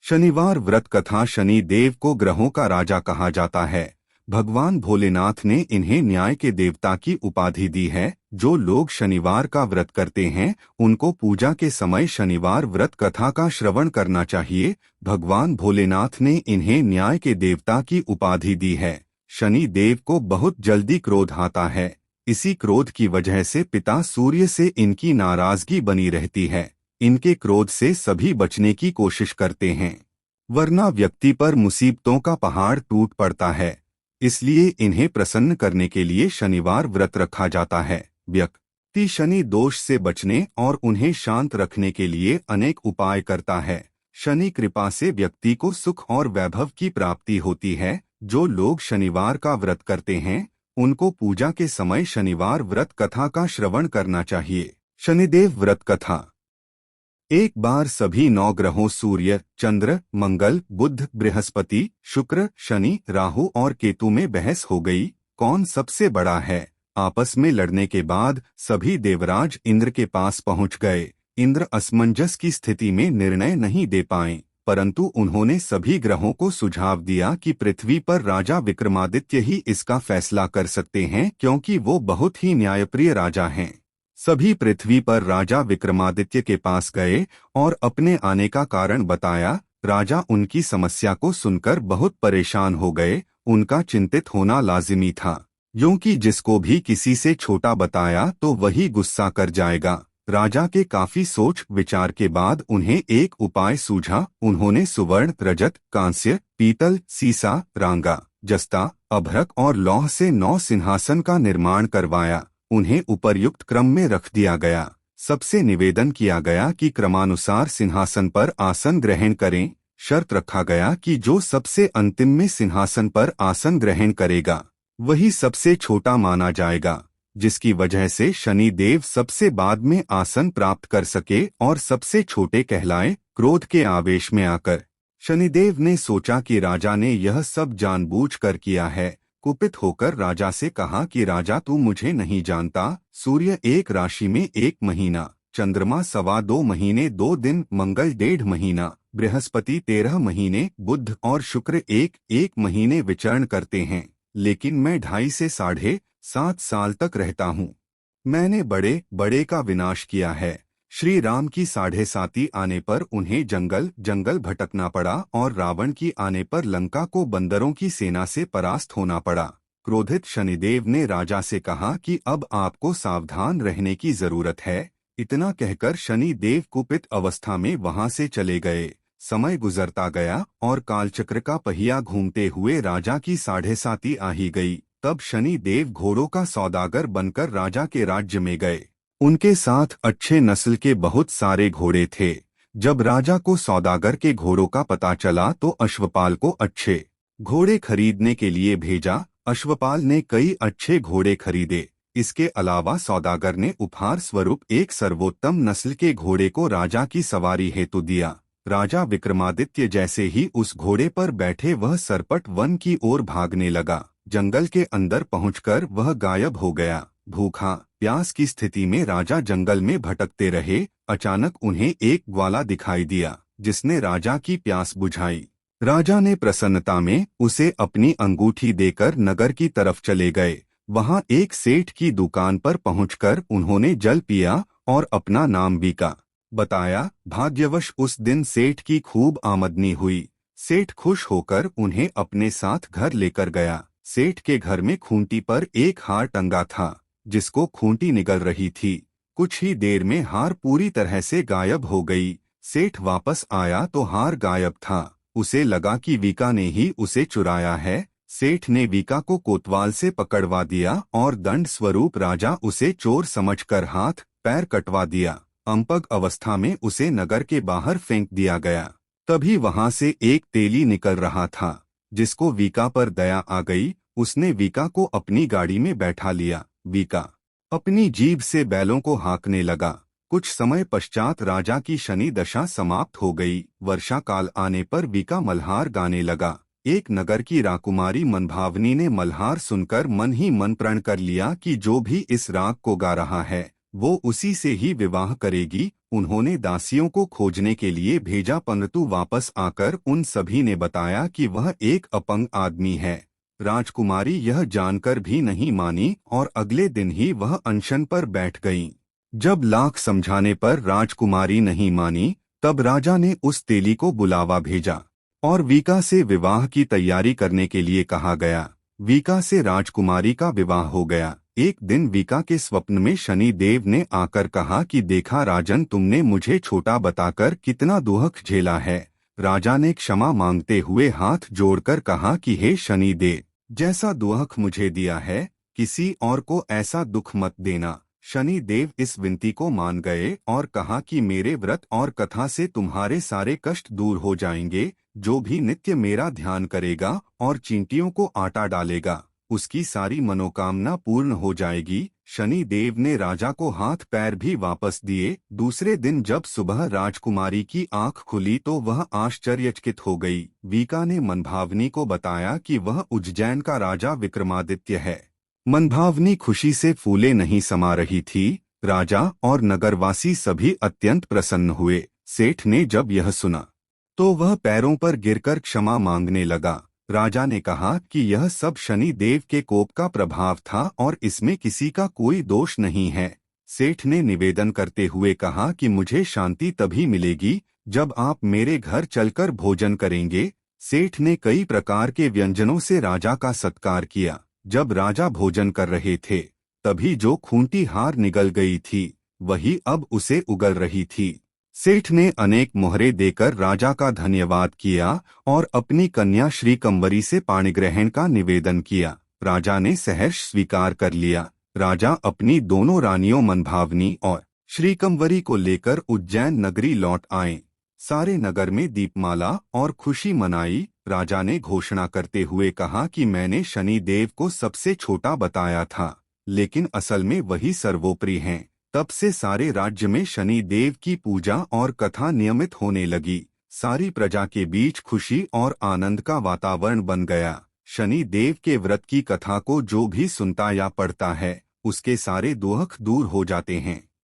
शनिवार व्रत कथा। शनि देव को ग्रहों का राजा कहा जाता है। भगवान भोलेनाथ ने इन्हें न्याय के देवता की उपाधि दी है। जो लोग शनिवार का व्रत करते हैं उनको पूजा के समय शनिवार व्रत कथा का श्रवण करना चाहिए। भगवान भोलेनाथ ने इन्हें न्याय के देवता की उपाधि दी है। शनि देव को बहुत जल्दी क्रोध आता है। इसी क्रोध की वजह से पिता सूर्य से इनकी नाराजगी बनी रहती है। इनके क्रोध से सभी बचने की कोशिश करते हैं, वरना व्यक्ति पर मुसीबतों का पहाड़ टूट पड़ता है। इसलिए इन्हें प्रसन्न करने के लिए शनिवार व्रत रखा जाता है। व्यक्ति शनि दोष से बचने और उन्हें शांत रखने के लिए अनेक उपाय करता है। शनि कृपा से व्यक्ति को सुख और वैभव की प्राप्ति होती है। जो लोग शनिवार का व्रत करते हैं उनको पूजा के समय शनिवार व्रत कथा का श्रवण करना चाहिए। शनिदेव व्रत कथा। एक बार सभी 9 ग्रहों सूर्य, चंद्र, मंगल, बुध, बृहस्पति, शुक्र, शनि, राहु और केतु में बहस हो गई, कौन सबसे बड़ा है। आपस में लड़ने के बाद सभी देवराज इंद्र के पास पहुंच गए। इंद्र असमंजस की स्थिति में निर्णय नहीं दे पाए, परंतु उन्होंने सभी ग्रहों को सुझाव दिया कि पृथ्वी पर राजा विक्रमादित्य ही इसका फैसला कर सकते हैं, क्योंकि वो बहुत ही न्यायप्रिय राजा हैं। सभी पृथ्वी पर राजा विक्रमादित्य के पास गए और अपने आने का कारण बताया। राजा उनकी समस्या को सुनकर बहुत परेशान हो गए। उनका चिंतित होना लाजिमी था, क्योंकि जिसको भी किसी से छोटा बताया तो वही गुस्सा कर जाएगा। राजा के काफी सोच विचार के बाद उन्हें एक उपाय सूझा। उन्होंने सुवर्ण, रजत, कांस्य, पीतल, सीसा, रांगा, जस्ता, अभ्रक और लौह से 9 सिंहासन का निर्माण करवाया। उन्हें उपर्युक्त क्रम में रख दिया गया। सबसे निवेदन किया गया कि क्रमानुसार सिंहासन पर आसन ग्रहण करें। शर्त रखा गया कि जो सबसे अंतिम में सिंहासन पर आसन ग्रहण करेगा वही सबसे छोटा माना जाएगा, जिसकी वजह से शनि देव सबसे बाद में आसन प्राप्त कर सके और सबसे छोटे कहलाए। क्रोध के आवेश में आकर शनिदेव ने सोचा कि राजा ने यह सब जानबूझकर किया है। कुपित होकर राजा से कहा कि राजा, तू मुझे नहीं जानता। सूर्य 1 राशि में 1 महीना, चंद्रमा 2.25 महीने 2 दिन, मंगल 1.5 महीना, बृहस्पति 13 महीने, बुध और शुक्र 1 महीने विचरण करते हैं। लेकिन मैं 2.5 से 7.5 साल तक रहता हूँ। मैंने बड़े बड़े का विनाश किया है। श्री राम की 7.5 आने पर उन्हें जंगल जंगल भटकना पड़ा और रावण की आने पर लंका को बंदरों की सेना से परास्त होना पड़ा। क्रोधित शनिदेव ने राजा से कहा कि अब आपको सावधान रहने की जरूरत है। इतना कहकर शनि देव कुपित अवस्था में वहां से चले गए। समय गुजरता गया और कालचक्र का पहिया घूमते हुए राजा की 7.5 आ ही गई। तब शनि देव घोड़ों का सौदागर बनकर राजा के राज्य में गए। उनके साथ अच्छे नस्ल के बहुत सारे घोड़े थे। जब राजा को सौदागर के घोड़ों का पता चला तो अश्वपाल को अच्छे घोड़े खरीदने के लिए भेजा। अश्वपाल ने कई अच्छे घोड़े खरीदे। इसके अलावा सौदागर ने उपहार स्वरूप एक सर्वोत्तम नस्ल के घोड़े को राजा की सवारी हेतु दिया। राजा विक्रमादित्य जैसे ही उस घोड़े पर बैठे वह सरपट वन की ओर भागने लगा। जंगल के अंदर पहुंचकर वह गायब हो गया। भूखा प्यास की स्थिति में राजा जंगल में भटकते रहे। अचानक उन्हें एक ग्वाला दिखाई दिया, जिसने राजा की प्यास बुझाई। राजा ने प्रसन्नता में उसे अपनी अंगूठी देकर नगर की तरफ चले गए। वहां एक सेठ की दुकान पर पहुंचकर उन्होंने जल पिया और अपना नाम बीका बताया। भाग्यवश उस दिन सेठ की खूब आमदनी हुई। सेठ खुश होकर उन्हें अपने साथ घर लेकर गया। सेठ के घर में खूंटी पर एक हार टंगा था, जिसको खूंटी निगल रही थी। कुछ ही देर में हार पूरी तरह से गायब हो गई। सेठ वापस आया तो हार गायब था। उसे लगा कि वीका ने ही उसे चुराया है। सेठ ने वीका को कोतवाल से पकड़वा दिया और दंड स्वरूप राजा उसे चोर समझकर हाथ पैर कटवा दिया। अंपग अवस्था में उसे नगर के बाहर फेंक दिया गया। तभी वहां से एक तेली निकल रहा था, जिसको वीका पर दया आ गई। उसने वीका को अपनी गाड़ी में बैठा लिया। वीका अपनी जीभ से बैलों को हाँकने लगा। कुछ समय पश्चात राजा की शनि दशा समाप्त हो गई। वर्षा काल आने पर वीका मल्हार गाने लगा। एक नगर की राकुमारी मनभावनी ने मल्हार सुनकर मन ही मन प्रण कर लिया कि जो भी इस राग को गा रहा है वो उसी से ही विवाह करेगी। उन्होंने दासियों को खोजने के लिए भेजा, परंतु वापस आकर उन सभी ने बताया कि वह एक अपंग आदमी है। राजकुमारी यह जानकर भी नहीं मानी और अगले दिन ही वह अनशन पर बैठ गईं। जब लाख समझाने पर राजकुमारी नहीं मानी, तब राजा ने उस तेली को बुलावा भेजा और वीका से विवाह की तैयारी करने के लिए कहा गया। वीका से राजकुमारी का विवाह हो गया। एक दिन वीका के स्वप्न में शनि देव ने आकर कहा कि देखा राजन, तुमने मुझे छोटा बताकर कितना दुख झेला है। राजा ने क्षमा मांगते हुए हाथ जोड़कर कहा कि हे शनि देव, जैसा दुख मुझे दिया है, किसी और को ऐसा दुख मत देना। शनि देव इस विनती को मान गए और कहा कि मेरे व्रत और कथा से तुम्हारे सारे कष्ट दूर हो जाएंगे। जो भी नित्य मेरा ध्यान करेगा और चींटियों को आटा डालेगा, उसकी सारी मनोकामना पूर्ण हो जाएगी। शनि देव ने राजा को हाथ पैर भी वापस दिए। दूसरे दिन जब सुबह राजकुमारी की आंख खुली तो वह आश्चर्यचकित हो गई। वीका ने मनभावनी को बताया कि वह उज्जैन का राजा विक्रमादित्य है। मनभावनी खुशी से फूले नहीं समा रही थी। राजा और नगरवासी सभी अत्यंत प्रसन्न हुए। सेठ ने जब यह सुना तो वह पैरों पर गिरकर क्षमा मांगने लगा। राजा ने कहा कि यह सब शनि देव के कोप का प्रभाव था और इसमें किसी का कोई दोष नहीं है। सेठ ने निवेदन करते हुए कहा कि मुझे शांति तभी मिलेगी जब आप मेरे घर चलकर भोजन करेंगे। सेठ ने कई प्रकार के व्यंजनों से राजा का सत्कार किया। जब राजा भोजन कर रहे थे, तभी जो खूंटी हार निगल गई थी, वही अब उसे उगल रही थी। सेठ ने अनेक मोहरे देकर राजा का धन्यवाद किया और अपनी कन्या श्रीकंवरी से पाणिग्रहण का निवेदन किया। राजा ने सहर्ष स्वीकार कर लिया। राजा अपनी दोनों रानियों मनभावनी और श्रीकंवरी को लेकर उज्जैन नगरी लौट आए। सारे नगर में दीपमाला और खुशी मनाई। राजा ने घोषणा करते हुए कहा कि मैंने शनि देव को सबसे छोटा बताया था, लेकिन असल में वही सर्वोपरि हैं। तब से सारे राज्य में शनि देव की पूजा और कथा नियमित होने लगी। सारी प्रजा के बीच खुशी और आनंद का वातावरण बन गया। शनि देव के व्रत की कथा को जो भी सुनता या पढ़ता है, उसके सारे दुख दूर हो जाते हैं।